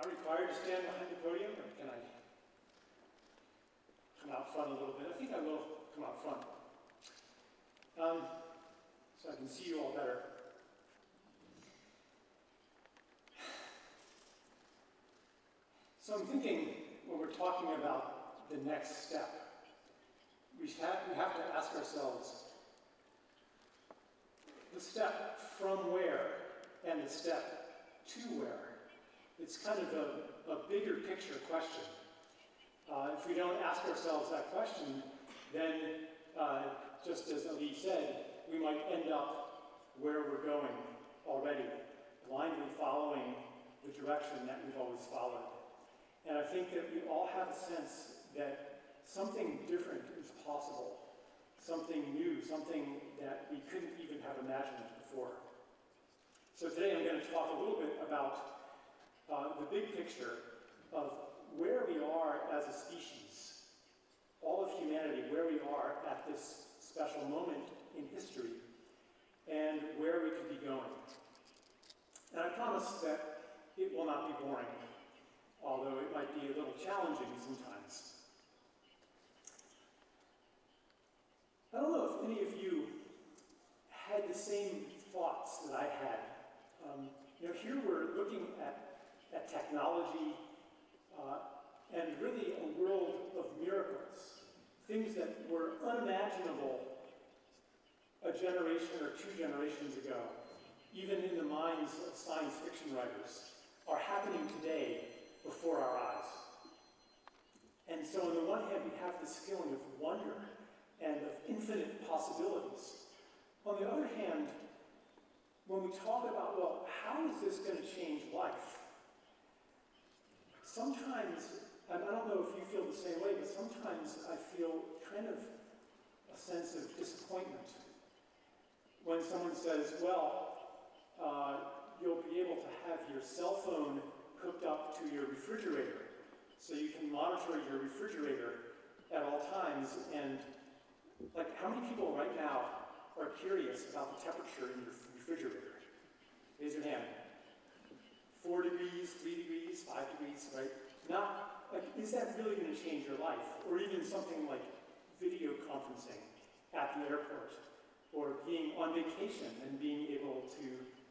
I required to stand behind the podium, or can I come out front a little bit? I think I will come out front, so I can see you all better. So I'm thinking, when we're talking about the next step, we have to ask ourselves, the step from where and the step to where. It's kind of a bigger picture question. If we don't ask ourselves that question, then, just as Ali said, we might end up where we're going already, blindly following the direction that we've always followed. And I think that we all have a sense that something different is possible, something new, something that we couldn't even have imagined before. So today I'm going to talk a little bit about the big picture of where we are as a species, all of humanity, where we are at this special moment in history, and where we could be going. And I promise that it will not be boring, although it might be a little challenging sometimes. I don't know if any of you had the same thoughts that I had. Here we're looking at technology and really a world of miracles, things that were unimaginable a generation or 2 generations ago, even in the minds of science fiction writers, are happening today before our eyes. And so on the one hand, we have this feeling of wonder and of infinite possibilities. On the other hand, when we talk about, well, how is this going to change life? Sometimes, and I don't know if you feel the same way, but sometimes I feel kind of a sense of disappointment when someone says, well, you'll be able to have your cell phone hooked up to your refrigerator, so you can monitor your refrigerator at all times. And like, how many people right now are curious about the temperature in your refrigerator? Raise your hand. 4 degrees, 3 degrees, 5 degrees, right? Not, like, is that really going to change your life? Or even something like video conferencing at the airport, or being on vacation and being able to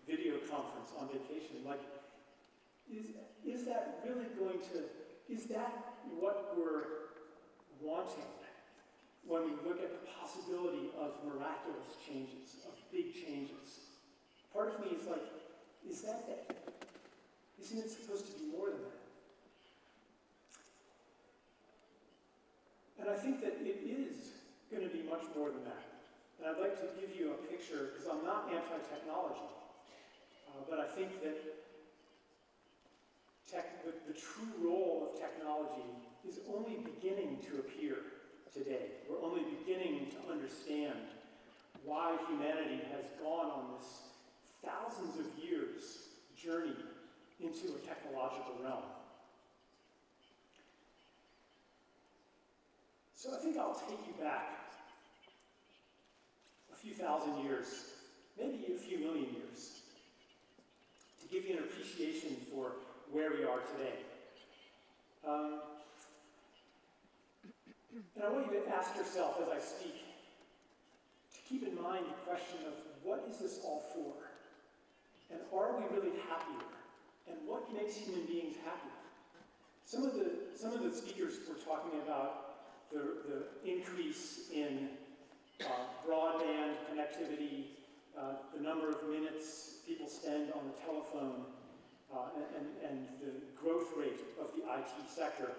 video conference on vacation. Like, is that really going to, is that what we're wanting when we look at the possibility of miraculous changes, of big changes? Part of me is like, is that it? Isn't it supposed to be more than that? And I think that it is going to be much more than that. And I'd like to give you a picture, because I'm not anti-technology, but I think that the true role of technology is only beginning to appear today. We're only beginning to understand why humanity has gone on this thousands of years journey into a technological realm. So I think I'll take you back a few thousand years, maybe a few million years, to give you an appreciation for where we are today. And I want you to ask yourself as I speak, to keep in mind the question of what is this all for? And are we really happier? And what makes human beings happy? Some of the speakers were talking about the increase in broadband connectivity, the number of minutes people spend on the telephone, and the growth rate of the IT sector.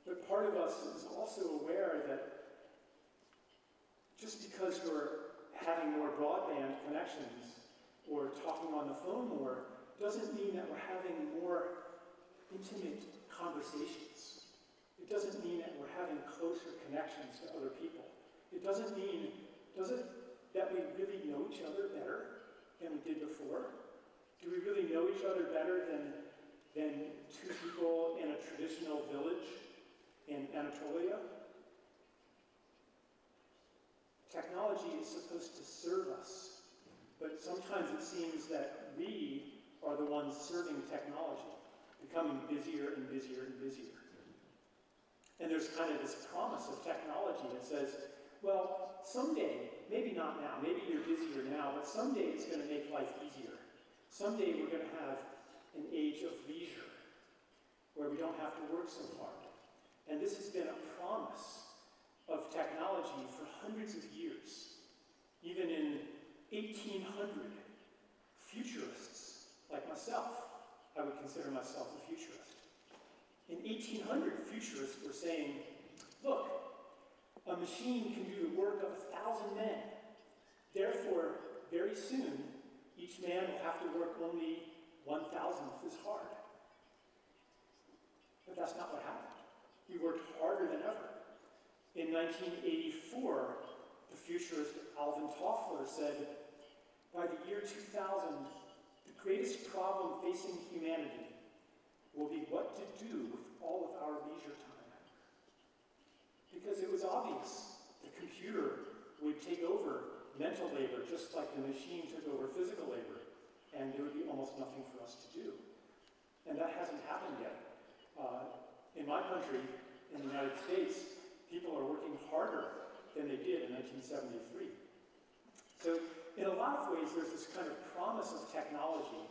But part of us is also aware that just because we're having more broadband connections or talking on the phone more doesn't mean that we're having more intimate conversations. It doesn't mean that we're having closer connections to other people. It doesn't mean, does it, that we really know each other better than we did before? Do we really know each other better than 2 people in a traditional village in Anatolia? Technology is supposed to serve us, but sometimes it seems that we are the ones serving technology, becoming busier and busier and busier. And there's kind of this promise of technology that says, well, someday, maybe not now, maybe you're busier now, but someday it's going to make life easier. Someday we're going to have an age of leisure where we don't have to work so hard. And this has been a promise of technology for hundreds of years. Even in 1800, futurists like myself, I would consider myself a futurist. In 1800, futurists were saying, look, a machine can do the work of 1,000 men. Therefore, very soon, each man will have to work only 1,000th as hard. But that's not what happened. We worked harder than ever. In 1984, the futurist Alvin Toffler said, by the year 2000, the greatest problem facing humanity will be what to do with all of our leisure time. Because it was obvious the computer would take over mental labor just like the machine took over physical labor, and there would be almost nothing for us to do. And that hasn't happened yet. In my country, in the United States, people are working harder than they did in 1973. So in a lot of ways, there's this kind of promise of technology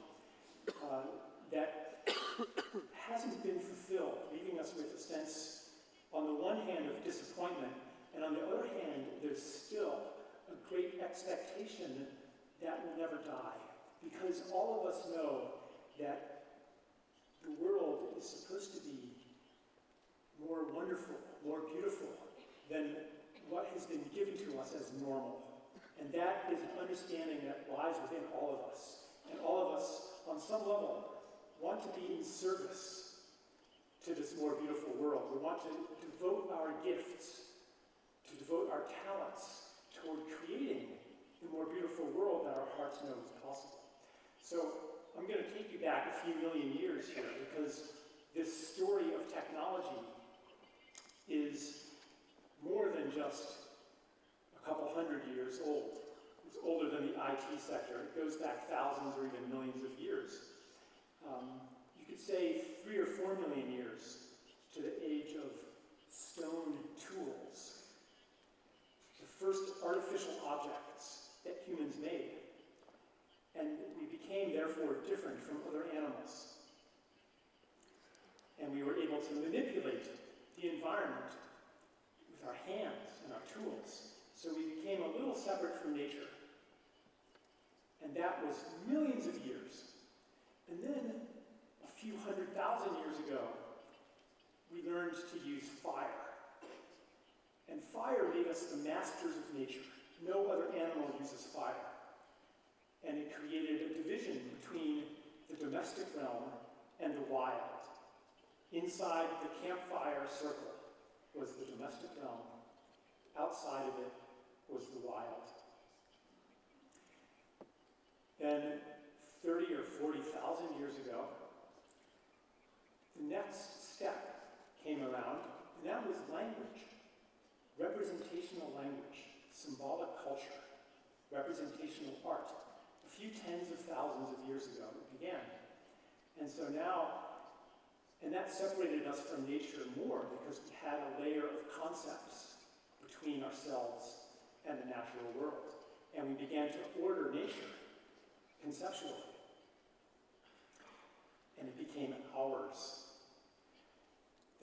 that hasn't been fulfilled, leaving us with a sense, on the one hand, of disappointment, and on the other hand, there's still a great expectation that will never die. Because all of us know that the world is supposed to be more wonderful, more beautiful than what has been given to us as normal. And that is an understanding that lies within all of us. And all of us, on some level, want to be in service to this more beautiful world. We want to devote our gifts, to devote our talents toward creating the more beautiful world that our hearts know is possible. So I'm going to take you back a few million years here, because this story of technology is more than just a couple hundred years old. It's older than the IT sector. It goes back thousands or even millions of years. You could say 3 or 4 million years to the age of stone tools, the first artificial objects that humans made. And we became, therefore, different from other animals. And we were able to manipulate the environment with our hands and our tools. So we became a little separate from nature. And that was millions of years. And then, a few 100,000 years ago, we learned to use fire. And fire made us the masters of nature. No other animal uses fire. And it created a division between the domestic realm and the wild. Inside the campfire circle was the domestic realm. Outside of it was the wild. Then 30 or 40,000 years ago, the next step came around, and that was language. Representational language, symbolic culture, representational art. A few tens of thousands of years ago it began. And so now, and that separated us from nature more because we had a layer of concepts between ourselves and the natural world. And we began to order nature conceptually. And it became ours.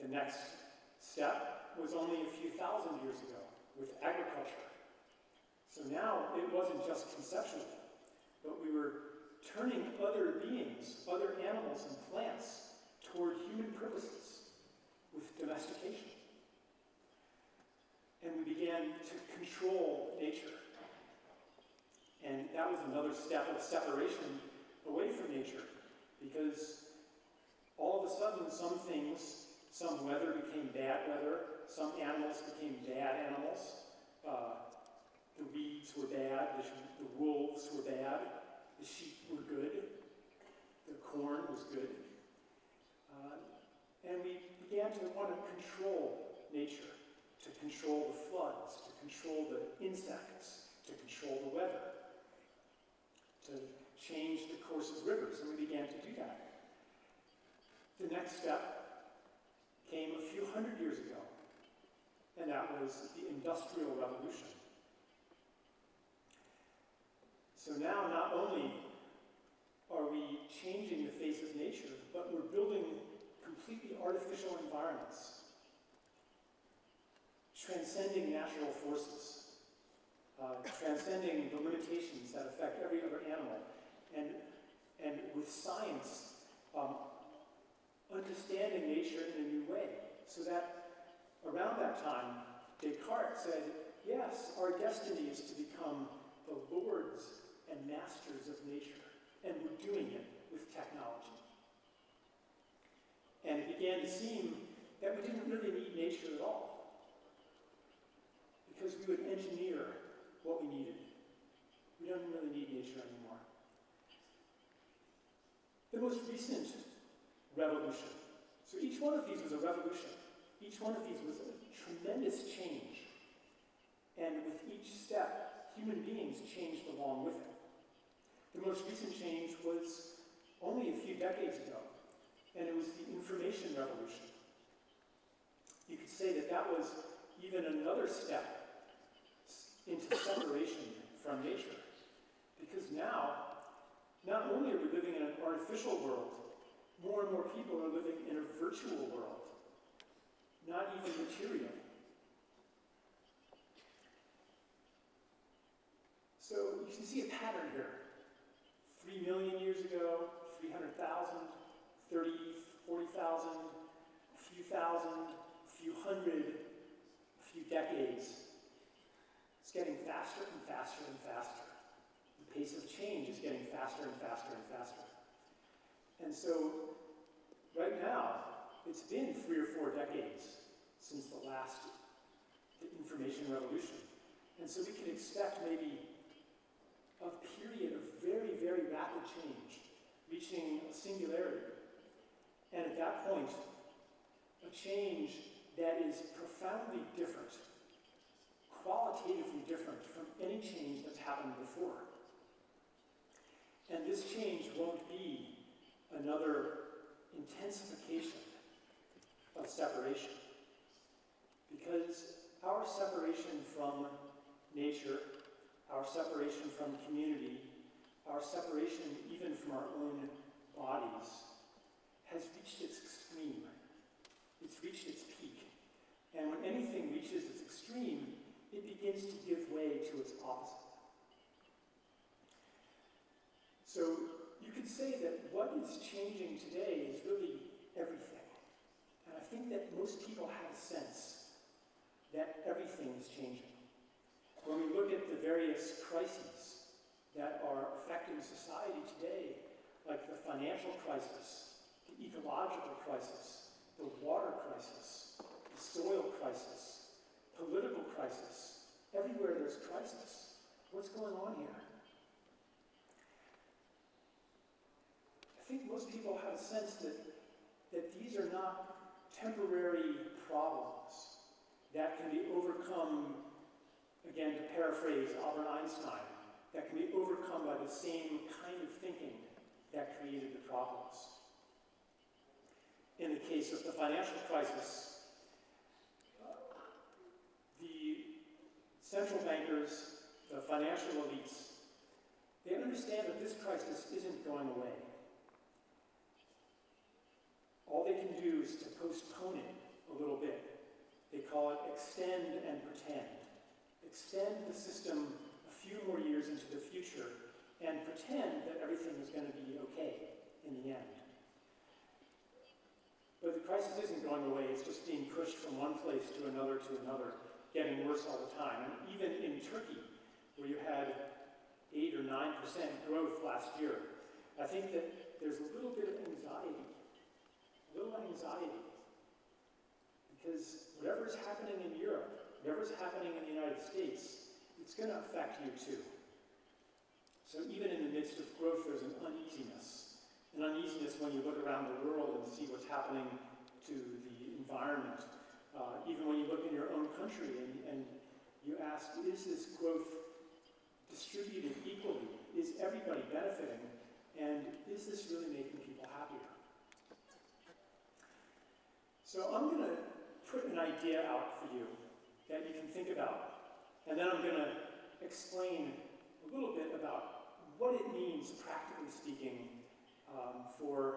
The next step was only a few thousand years ago with agriculture. So now it wasn't just conceptual, but we were turning other beings, other animals and plants toward human purposes with domestication. And we began to control nature. And that was another step of separation away from nature, because all of a sudden some things, some weather became bad weather, some animals became bad animals. The weeds were bad, the wolves were bad, the sheep were good, the corn was good. And we began to want to control nature, to control the floods, to control the insects, to control the weather, to change the course of rivers, and we began to do that. The next step came a few hundred years ago, and that was the Industrial Revolution. So now not only are we changing the face of nature, but we're building completely artificial environments, transcending natural forces, transcending the limitations that affect every other animal, and with science, understanding nature in a new way. So that around that time, Descartes said, yes, our destiny is to become the lords and masters of nature, and we're doing it with technology. And it began to seem that we didn't really need nature at all, because we would engineer what we needed. We don't really need nature anymore. The most recent revolution, so each one of these was a revolution. Each one of these was a tremendous change. And with each step, human beings changed along with it. The most recent change was only a few decades ago, and it was the information revolution. You could say that that was even another step into separation from nature. Because now, not only are we living in an artificial world, more and more people are living in a virtual world, not even material. So you can see a pattern here. 3 million years ago, 300,000, 30, 40,000, a few thousand, a few hundred, a few decades. It's getting faster and faster and faster. The pace of change is getting faster and faster and faster. And so, right now, it's been 3 or 4 decades since the information revolution. And so we can expect maybe a period of very, very rapid change, reaching a singularity. And at that point, a change that is profoundly different, qualitatively different from any change that's happened before. And this change won't be another intensification of separation, because our separation from nature, our separation from community, our separation even from our own bodies has reached its extreme. It's reached its peak. And when anything reaches its extreme, it begins to give way to its opposite. So you could say that what is changing today is really everything. And I think that most people have a sense that everything is changing. When we look at the various crises that are affecting society today, like the financial crisis, the ecological crisis, the water crisis, the soil crisis, political crisis, everywhere there's crisis. What's going on here? I think most people have a sense that these are not temporary problems that can be overcome, again, to paraphrase Albert Einstein, that can be overcome by the same kind of thinking that created the problems. In the case of the financial crisis, the central bankers, the financial elites, they understand that this crisis isn't going away. All they can do is to postpone it a little bit. They call it extend and pretend. Extend the system a few more years into the future and pretend that everything is going to be okay in the end. But the crisis isn't going away, it's just being pushed from one place to another, getting worse all the time. And even in Turkey, where you had 8 or 9% growth last year, I think that there's a little bit of anxiety. Because whatever's happening in Europe, whatever's happening in the United States, it's going to affect you too. So even in the midst of growth, there's an uneasiness. An uneasiness when you look around the world and see what's happening to the environment. Even when you look in your own country and you ask, is this growth distributed equally? Is everybody benefiting? And is this really making people happier? So I'm going to put an idea out for you that you can think about. And then I'm going to explain a little bit about what it means, practically speaking, for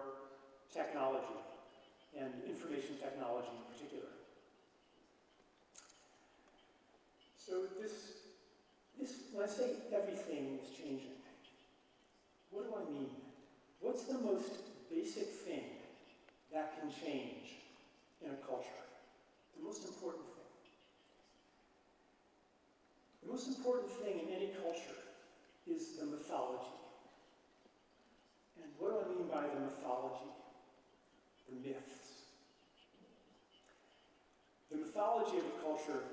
technology and information technology in particular. So when I say everything is changing, what do I mean? What's the most basic thing that can change in a culture? The most important thing. The most important thing in any culture is the mythology. And what do I mean by the mythology? The myths. The mythology of a culture,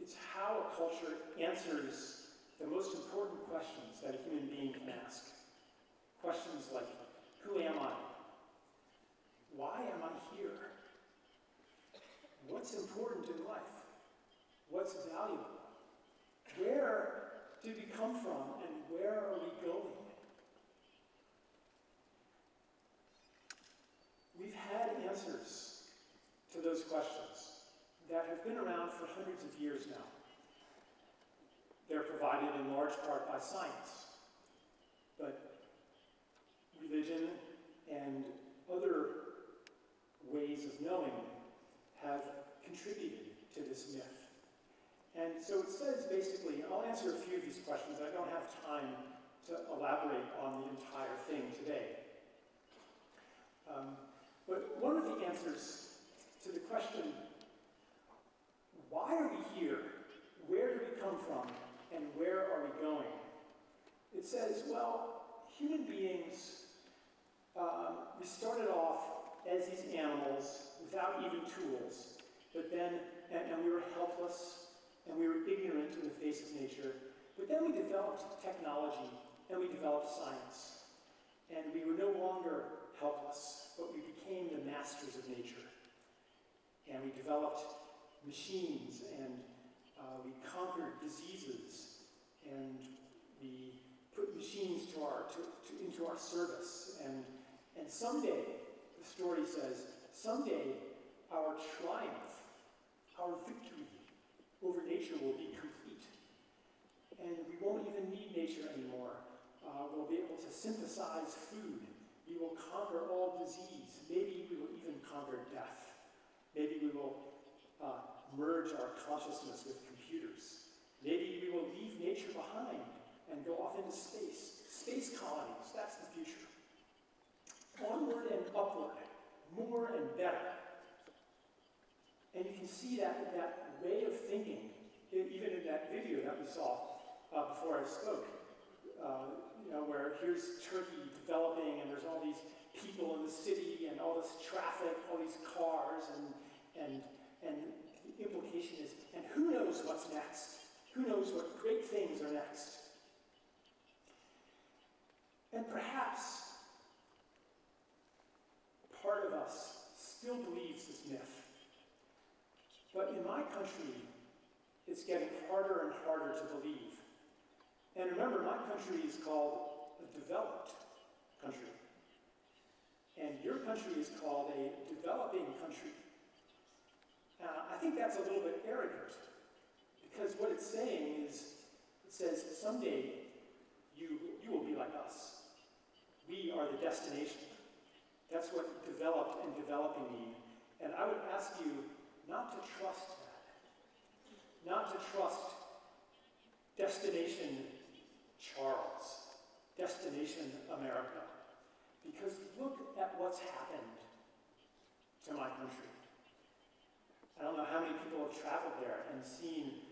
it's how a culture answers the most important questions that a human being can ask. Questions like, who am I? Why am I here? What's important in life? What's valuable? Where did we come from and where are we going? We've had answers to those questions that have been around for hundreds of years now. They're provided in large part by science, but religion and other ways of knowing have contributed to this myth. And so it says basically, I'll answer a few of these questions. I don't have time to elaborate on the entire thing today. But one of the answers to the question, why are we here? Where did we come from? And where are we going? It says, well, human beings, we started off as these animals without even tools, but then, and we were helpless, and we were ignorant in the face of nature, but then we developed technology, and we developed science, and we were no longer helpless, but we became the masters of nature. And we developed machines, and we conquered diseases, and we put machines into our service. And someday, the story says, someday our triumph, our victory over nature will be complete. And we won't even need nature anymore. We'll be able to synthesize food. We will conquer all disease. Maybe we will even conquer death. Maybe we will merge our consciousness with computers. Maybe we will leave nature behind and go off into space. Space colonies, that's the future. Onward and upward, more and better. And you can see that way of thinking, even in that video that we saw before I spoke, where here's Turkey developing, and there's all these people in the city, and all this traffic, all these cars, and the implication is, and who knows what's next? Who knows what great things are next? And perhaps part of us still believes this myth. But in my country, it's getting harder and harder to believe. And remember, my country is called a developed country. And your country is called a developing country. I think that's a little bit arrogant, because what it's saying is, it says, someday you will be like us. We are the destination. That's what developed and developing mean. And I would ask you not to trust that. Not to trust destination Charles, destination America. Because look at what's happened to my country. I don't know how many people have traveled there and seen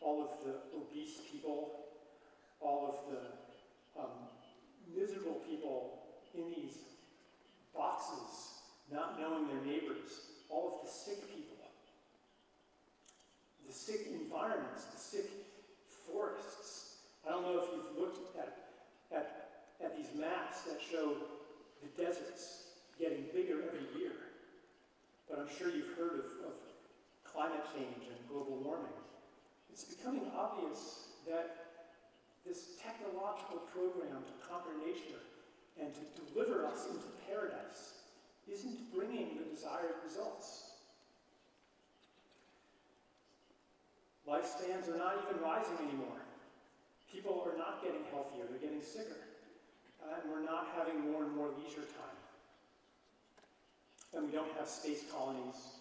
all of the obese people, all of the miserable people in these boxes, not knowing their neighbors, all of the sick people, the sick environments, the sick forests. I don't know if you've looked at these maps that show the deserts getting bigger every year, but I'm sure you've heard of climate change and global warming. It's becoming obvious that this technological program to conquer nature and to deliver us into paradise isn't bringing the desired results. Lifespans are not even rising anymore. People are not getting healthier, they're getting sicker. And we're not having more and more leisure time. And we don't have space colonies.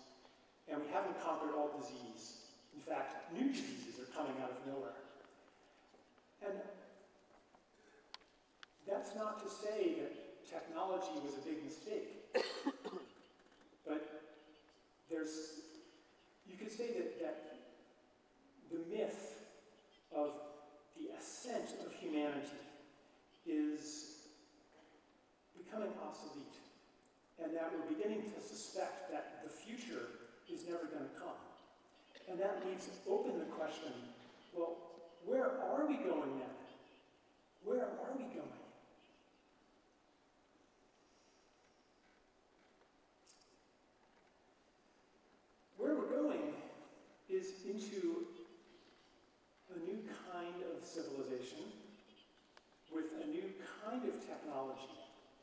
And we haven't conquered all disease. In fact, new diseases are coming out of nowhere. And that's not to say that technology was a big mistake. But you could say that the myth of the ascent of humanity is becoming obsolete, and that we're beginning to suspect that the future is never going to come. And that leaves open the question, well, where are we going then? Where are we going? Where we're going is into a new kind of civilization with a new kind of technology,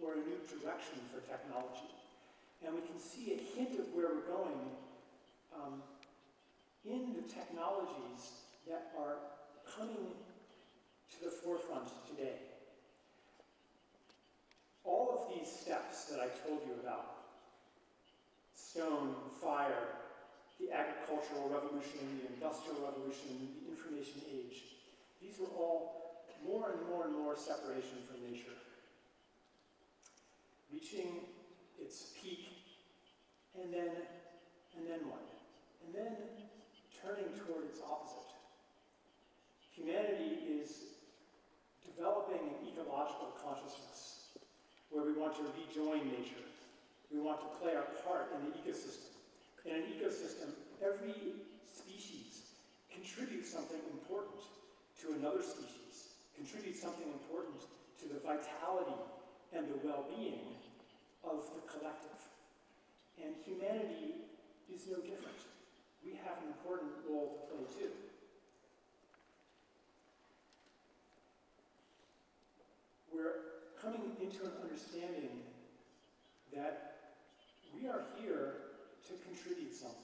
or a new direction for technology. And we can see a hint of where we're going in the technologies that are coming to the forefront today. All of these steps that I told you about, stone, fire, the agricultural revolution, the industrial revolution, the information age, these were all more and more and more separation from nature. Reaching its peak, and then what? And then turning toward its opposite. Humanity is developing an ecological consciousness where we want to rejoin nature. We want to play our part in the ecosystem. In an ecosystem, every species contributes something important to another species, contributes something important to the vitality and the well-being of the collective. And humanity is no different. We have an important role to play too. We're coming into an understanding that we are here to contribute something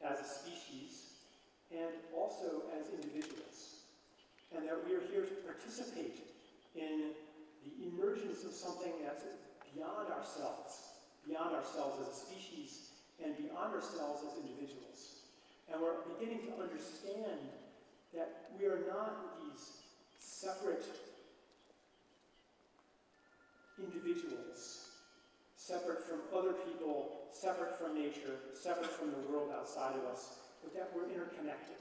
as a species and also as individuals. And that we are here to participate in the emergence of something that's beyond ourselves as a species, and beyond ourselves as individuals. And we're beginning to understand that we are not these separate individuals, separate from other people, separate from nature, separate from the world outside of us, but that we're interconnected.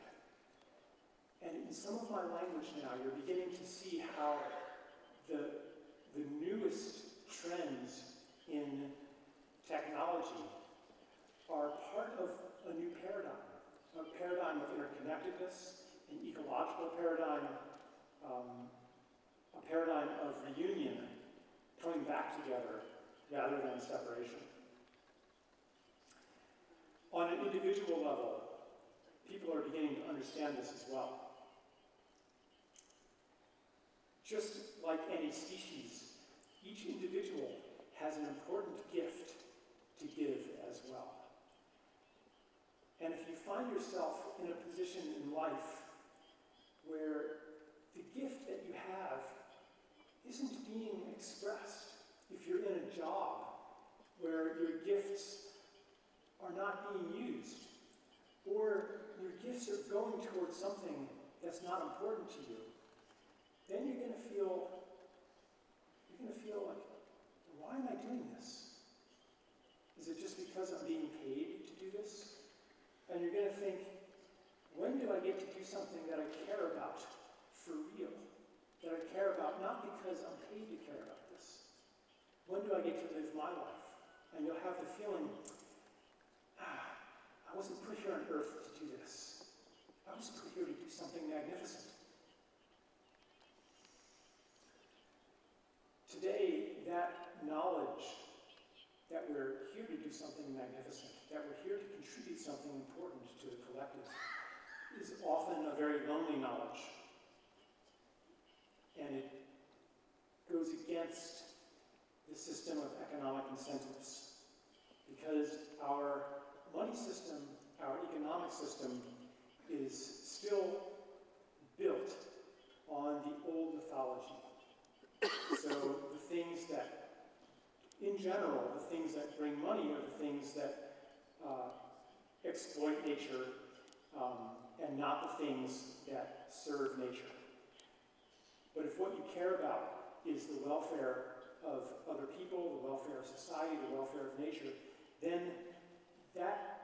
And in some of my language now, you're beginning to see how the newest trends in technology are part of a new paradigm, a paradigm of interconnectedness, an ecological paradigm, a paradigm of reunion, coming back together rather than separation. On an individual level, people are beginning to understand this as well. Just like any species, each individual has an important gift to give as well. And if you find yourself in a position in life where the gift that you have isn't being expressed, if you're in a job where your gifts are not being used, or your gifts are going towards something that's not important to you, then you're going to feel like, why am I doing this? Is it just because I'm being paid to do this? And you're going to think, when do I get to do something that I care about for real? That I care about not because I'm paid to care about this. When do I get to live my life? And you'll have the feeling, I wasn't put here on earth to do this. I was put here to do something magnificent. Today, that knowledge that we're here to do something magnificent, that we're here to contribute something important to the collective, is often a very lonely knowledge. and it goes against the system of economic incentives, because our money system, our economic system, is still built on the old mythology. So the things that, in general, the things that bring money are the things that exploit nature, and not the things that serve nature. But if what you care about is the welfare of other people, the welfare of society, the welfare of nature, then that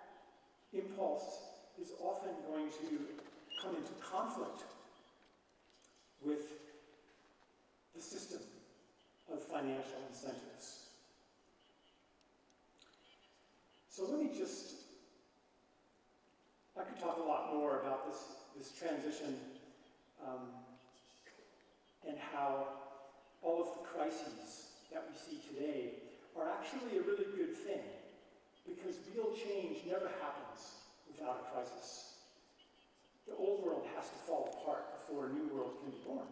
impulse is often going to come into conflict with the system of financial incentives. So let me just, I could talk a lot more about this transition and how all of the crises that we see today are actually a really good thing, because real change never happens without a crisis. The old world has to fall apart before a new world can be born.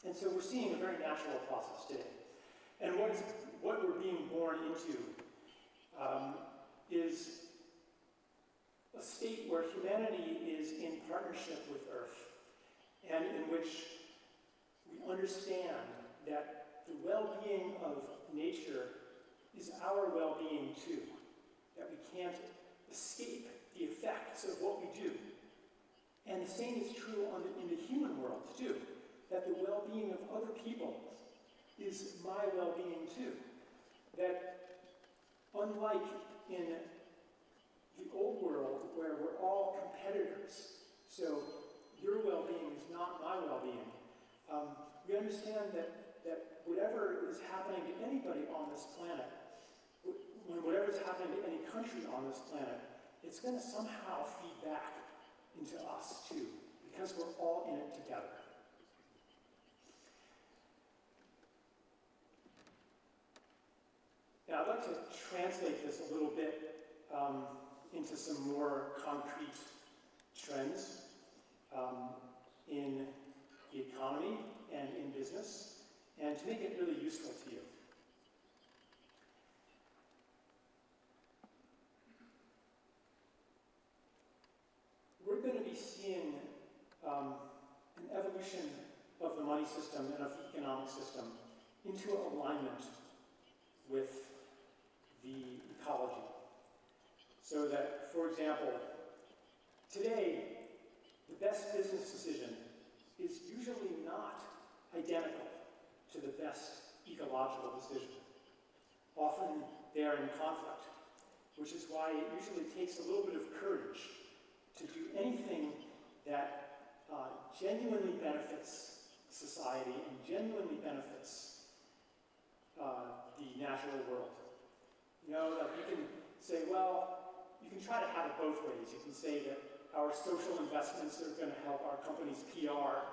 And so we're seeing a very natural process today. And what we're being born into is a state where humanity is in partnership with Earth, and in which we understand that the well-being of nature is our well-being too, that we can't escape the effects of what we do. And the same is true in the human world too, that the well-being of other people is my well-being too. That unlike in the old world where we're all competitors, so your well-being is not my well-being, we understand that whatever is happening to anybody on this planet, whatever is happening to any country on this planet, it's going to somehow feed back into us too, because we're all in it together. Now, I'd like to translate this a little bit into some more concrete trends in the economy and in business, and to make it really useful to you. We're going to be seeing an evolution of the money system and of the economic system into alignment with the ecology. So that, for example, today, the best business decision is usually not identical to the best ecological decision. Often they are in conflict, which is why it usually takes a little bit of courage to do anything that genuinely benefits society and genuinely benefits the natural world. You know, like you can say, well, you can try to have it both ways. You can say that our social investments are going to help our company's PR.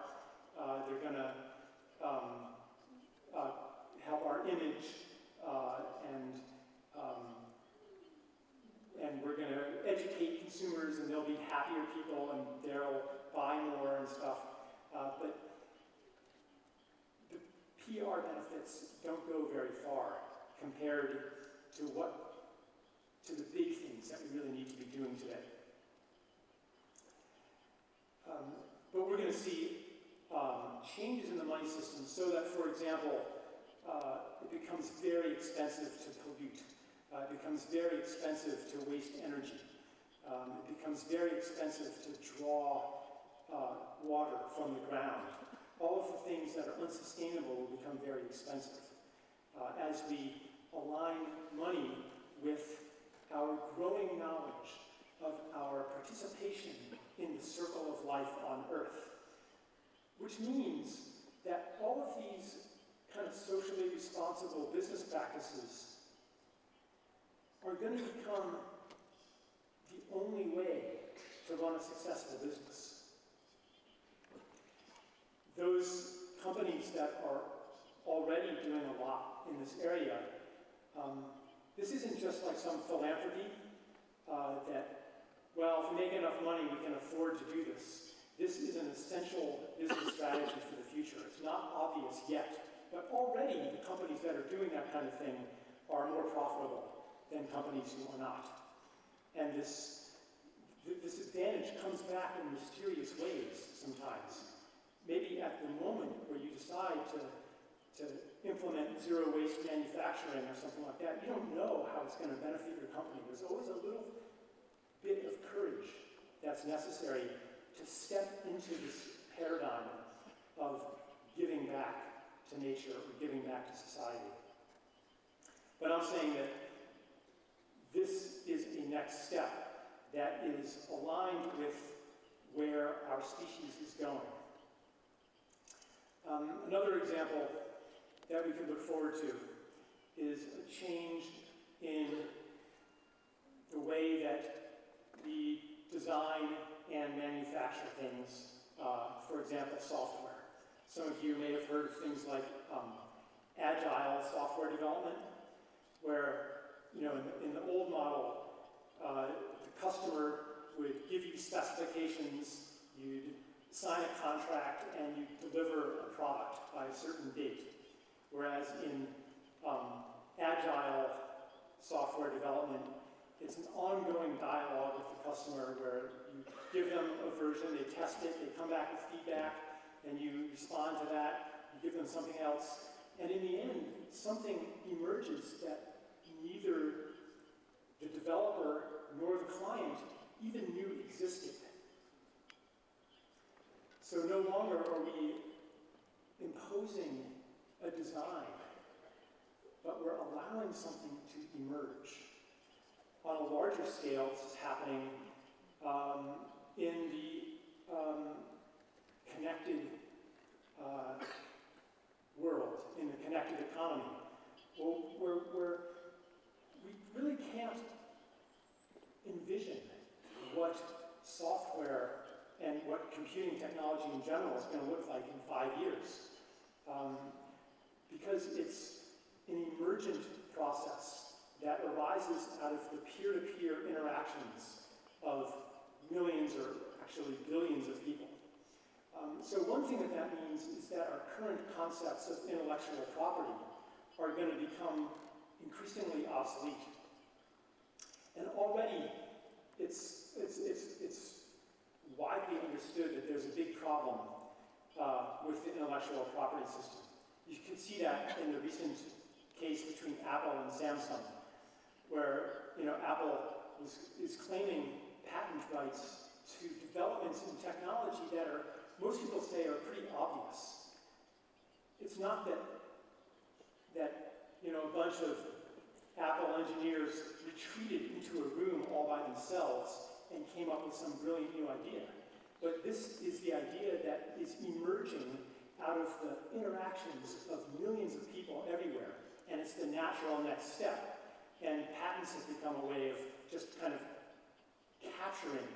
They're going to help our image, and we're going to educate consumers, and they'll be happier people, and they'll buy more and stuff. But the PR benefits don't go very far compared to the big things that we really need to be doing today. But we're going to see changes in the money system so that, for example, it becomes very expensive to pollute. It becomes very expensive to waste energy. It becomes very expensive to draw water from the ground. All of the things that are unsustainable will become very expensive as we align money with our growing knowledge of our participation in the circle of life on Earth, which means that all of these kind of socially responsible business practices are going to become the only way to run a successful business. Those companies that are already doing a lot in this area, this isn't just like some philanthropy that, well, if we make enough money, we can afford to do this. This is an essential business strategy for the future. not obvious yet. But already the companies that are doing that kind of thing are more profitable than companies who are not. And this advantage comes back in mysterious ways sometimes. Maybe at the moment where you decide to implement zero waste manufacturing or something like that, you don't know how it's going to benefit your company. There's always a little bit of courage that's necessary to step into this paradigm of giving back to nature or giving back to society. But I'm saying that this is a next step that is aligned with where our species is going. Another example that we can look forward to is a change in the way that we design and manufacture things, for example, software. Some of you may have heard of things like agile software development, where, in the old model, the customer would give you specifications, you'd sign a contract, and you'd deliver a product by a certain date. Whereas in agile software development, it's an ongoing dialogue with the customer where you give them a version, they test it, they come back with feedback, and you respond to that, you give them something else, and in the end, something emerges that neither the developer nor the client even knew existed. So no longer are we imposing a design, but we're allowing something to emerge. On a larger scale, this is happening in the connected world, in the connected economy, where we really can't envision what software and what computing technology in general is going to look like in 5 years. Because it's an emergent process that arises out of the peer-to-peer interactions of millions or actually billions of people. So one thing that means is that our current concepts of intellectual property are going to become increasingly obsolete. And already it's widely understood that there's a big problem with the intellectual property system. You can see that in the recent case between Apple and Samsung, where Apple is claiming patent rights to developments in technology that are, most people say, are pretty obvious. It's not that a bunch of Apple engineers retreated into a room all by themselves and came up with some brilliant new idea. But this is the idea that is emerging out of the interactions of millions of people everywhere. And it's the natural next step. And patents have become a way of just kind of capturing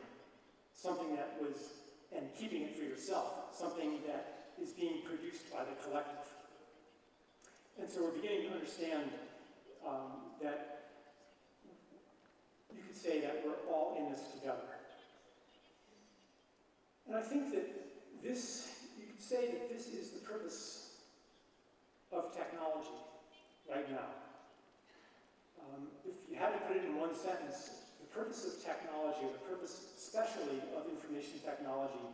something that was, and keeping it for yourself, something that is being produced by the collective. And so we're beginning to understand that you could say that we're all in this together. And I think that this, you could say that this is the purpose of technology right now. If you had to put it in one sentence, the purpose of technology, or the purpose especially of information technology,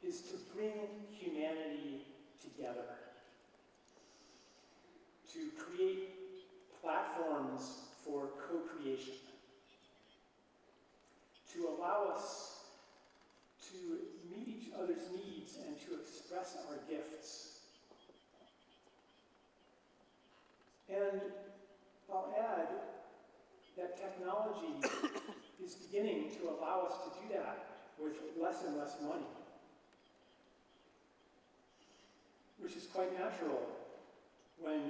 is to bring humanity together, to create platforms for co-creation, to allow us to meet each other's needs and to express our gifts. And I'll add that technology is beginning to allow us to do that with less and less money, which is quite natural when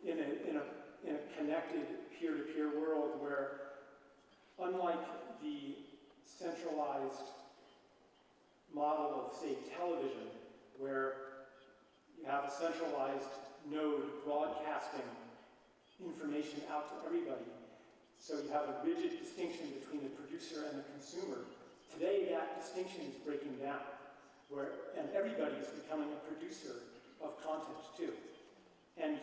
in a connected peer-to-peer world where, unlike the centralized model of, say, television, where you have a centralized node broadcasting information out to everybody, so you have a rigid distinction between the producer and the consumer. Today, that distinction is breaking down. and everybody is becoming a producer of content too. And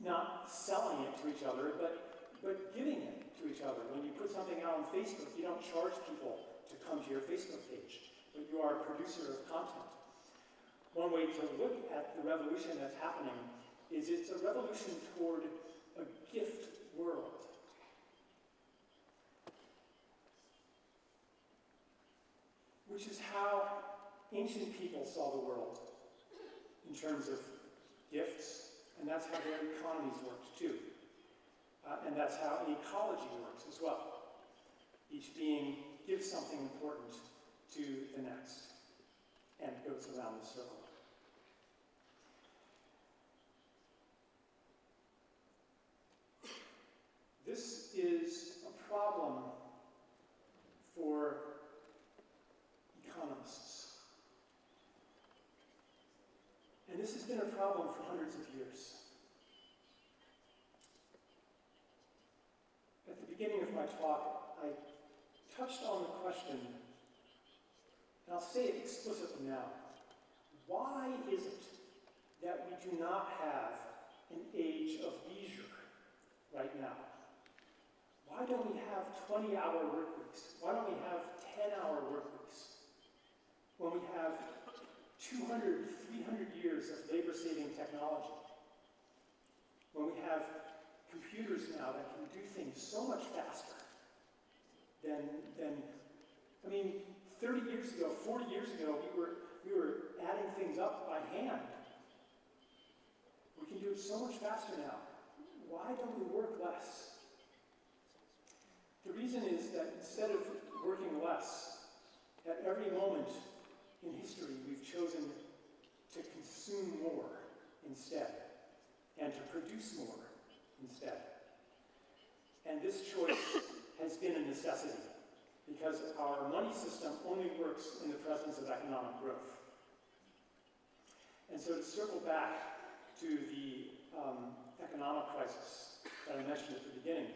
not selling it to each other, but giving it to each other. When you put something out on Facebook, you don't charge people to come to your Facebook page, but you are a producer of content. One way to look at the revolution that's happening is it's a revolution toward a gift world. Which is how ancient people saw the world in terms of gifts, and that's how their economies worked too. And that's how an ecology works as well. Each being gives something important to the next and goes around the circle. This is a problem for economists. And this has been a problem for hundreds of years. At the beginning of my talk, I touched on the question, and I'll say it explicitly now. Why is it that we do not have an age of leisure right now? Why don't we have 20-hour work weeks? Why don't we have 10-hour work weeks? When we have 200, 300 years of labor-saving technology. When we have computers now that can do things so much faster than 30 years ago, 40 years ago, we were adding things up by hand. We can do it so much faster now. Why don't we work less? The reason is that instead of working less, at every moment in history, we've chosen to consume more instead, and to produce more instead. And this choice has been a necessity, because our money system only works in the presence of economic growth. And so to circle back to the economic crisis that I mentioned at the beginning,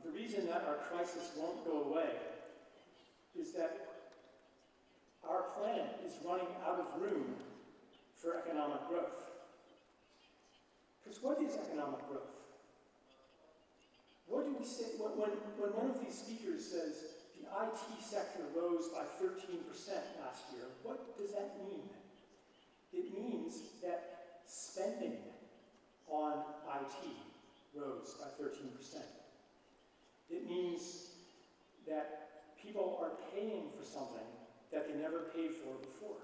the reason that our crisis won't go away is that our planet is running out of room for economic growth. Because what is economic growth? What do we say when one of these speakers says the IT sector rose by 13% last year? What does that mean? It means that spending on IT rose by 13%. It means that people are paying for something that they never paid for before.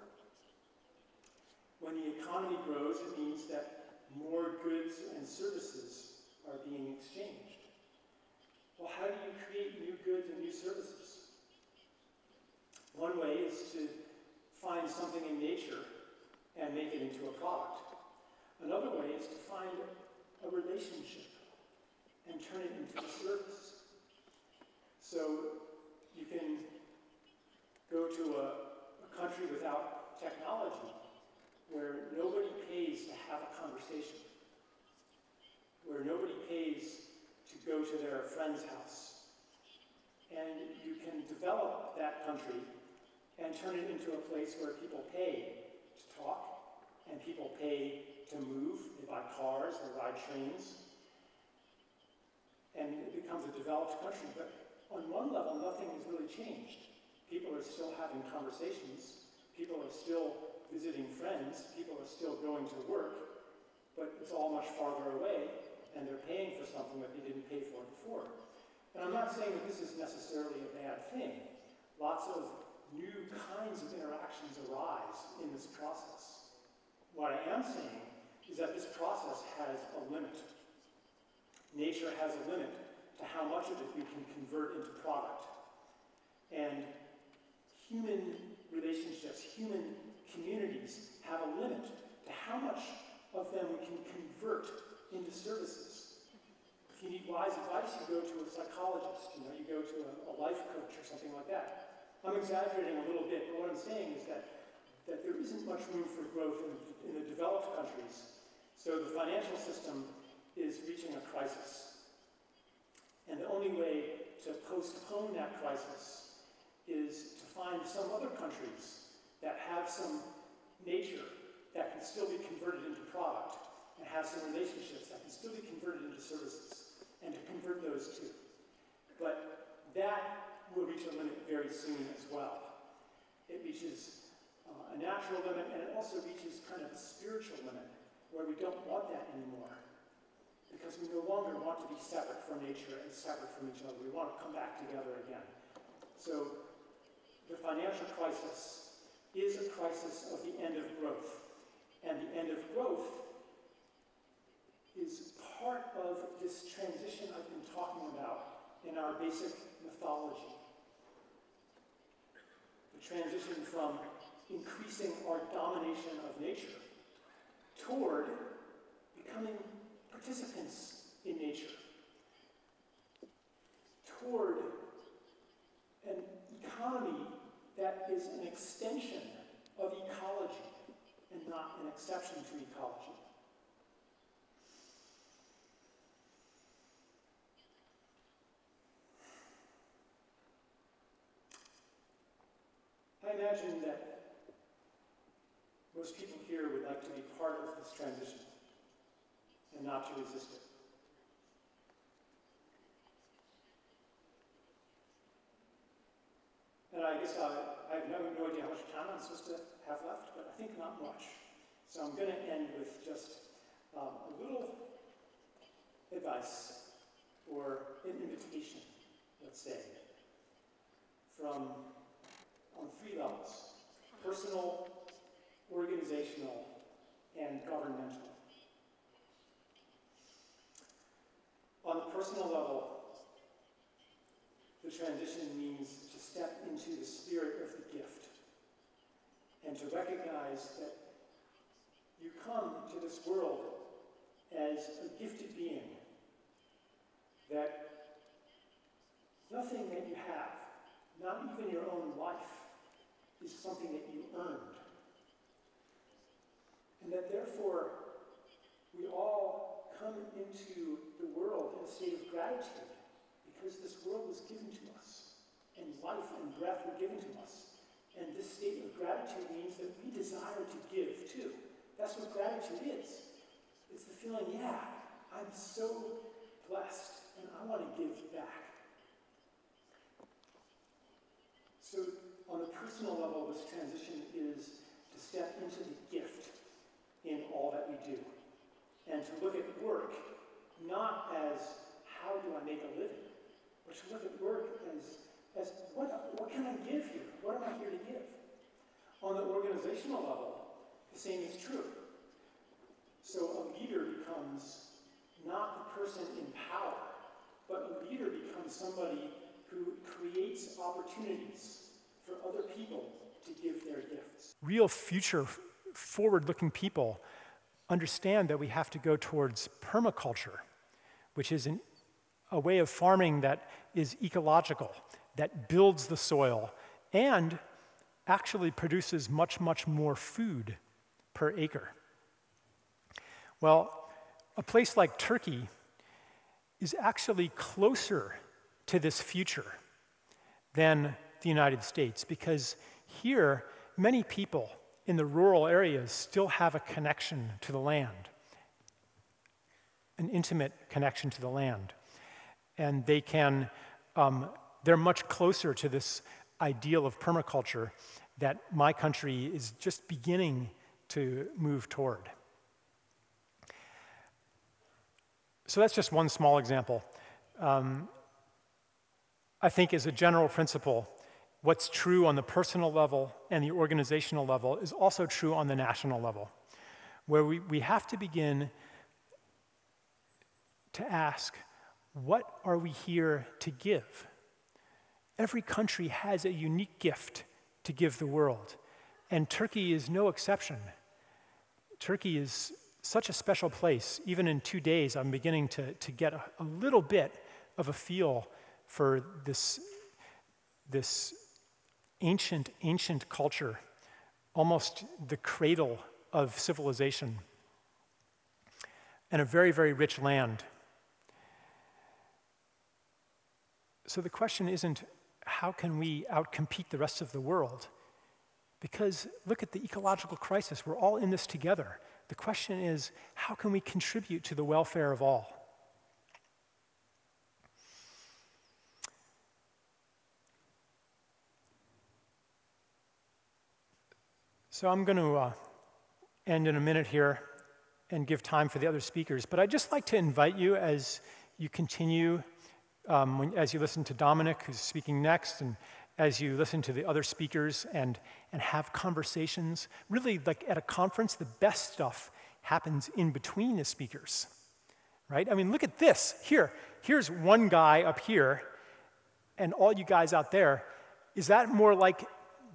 When the economy grows, it means that more goods and services are being exchanged. Well, how do you create new goods and new services? One way is to find something in nature and make it into a product. Another way is to find a relationship and turn it into a service. So you can go to a country without technology where nobody pays to have a conversation, where nobody pays to go to their friend's house. And you can develop that country and turn it into a place where people pay to talk, and people pay to move. They buy cars, they ride trains, and it becomes a developed country. But on one level, nothing has really changed. People are still having conversations, people are still visiting friends, people are still going to work, but it's all much farther away, and they're paying for something that they didn't pay for before. And I'm not saying that this is necessarily a bad thing. Lots of new kinds of interactions arise in this process. What I am saying is that this process has a limit. Nature has a limit to how much of it we can convert into product. And human relationships, human communities have a limit to how much of them we can convert into services. If you need wise advice, you go to a psychologist, you go to a life coach or something like that. I'm exaggerating a little bit, but what I'm saying is that there isn't much room for growth in the developed countries. So the financial system is reaching a crisis. And the only way to postpone that crisis is to find some other countries that have some nature that can still be converted into product, and have some relationships that can still be converted into services, and to convert those too. But that will reach a limit very soon as well. It reaches a natural limit, and it also reaches kind of a spiritual limit, where we don't want that anymore, because we no longer want to be separate from nature and separate from each other. We want to come back together again. So the financial crisis is a crisis of the end of growth. And the end of growth is part of this transition I've been talking about in our basic mythology. The transition from increasing our domination of nature toward becoming participants in nature, toward an economy that is an extension of ecology and not an exception to ecology. I imagine that most people here would like to be part of this transition and not to resist it. And I guess I have no idea how much time I'm supposed to have left, but I think not much. So I'm going to end with just a little advice, or an invitation, let's say, on 3 levels: personal, organizational, and governmental. On the personal level, the transition means to step into the spirit of the gift and to recognize that you come to this world as a gifted being, that nothing that you have, not even your own life, is something that you earned. And that therefore, we all come into the world in a state of gratitude, because this world was given to us, and life and breath were given to us. And this state of gratitude means that we desire to give too. That's what gratitude is. It's the feeling, yeah, I'm so blessed, and I want to give back. So on a personal level, this transition is to step into the gift in all that we do, and to look at work not as how do I make a living, but to look at work as what can I give here? What am I here to give? On the organizational level, the same is true. So a leader becomes not the person in power, but a leader becomes somebody who creates opportunities for other people to give their gifts. Real future forward-looking people understand that we have to go towards permaculture, which is a way of farming that is ecological, that builds the soil, and actually produces much, much more food per acre. Well, a place like Turkey is actually closer to this future than the United States, because here, many people in the rural areas still have a connection to the land, an intimate connection to the land. And they can, they're much closer to this ideal of permaculture that my country is just beginning to move toward. So that's just one small example. I think as a general principle, what's true on the personal level and the organizational level is also true on the national level, where we have to begin to ask, what are we here to give? Every country has a unique gift to give the world, and Turkey is no exception. Turkey is such a special place. Even in 2 days, I'm beginning to get a little bit of a feel for this ancient culture, almost the cradle of civilization, and a very, very rich land. So the question isn't how can we outcompete the rest of the world? Because look at the ecological crisis. We're all in this together. The question is, how can we contribute to the welfare of all? So I'm going to end in a minute here and give time for the other speakers. But I'd just like to invite you as you continue, as you listen to Dominic, who's speaking next, and as you listen to the other speakers and have conversations. Really, like at a conference, the best stuff happens in between the speakers, right? I mean, look at this. Here's one guy up here, and all you guys out there. Is that more like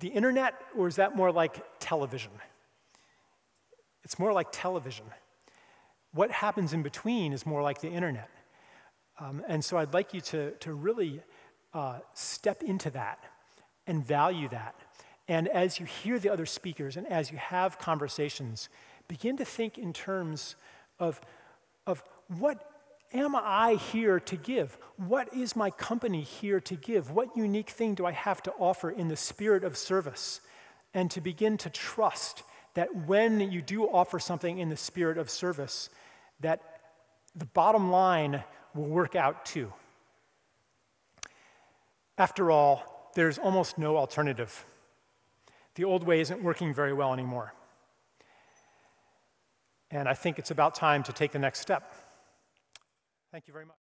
the internet, or is that more like television? It's more like television. What happens in between is more like the internet. And so I'd like you to really step into that and value that. And as you hear the other speakers and as you have conversations, begin to think in terms of what am I here to give? What is my company here to give? What unique thing do I have to offer in the spirit of service? And to begin to trust that when you do offer something in the spirit of service, that the bottom line will work out too. After all, there's almost no alternative. The old way isn't working very well anymore. And I think it's about time to take the next step. Thank you very much.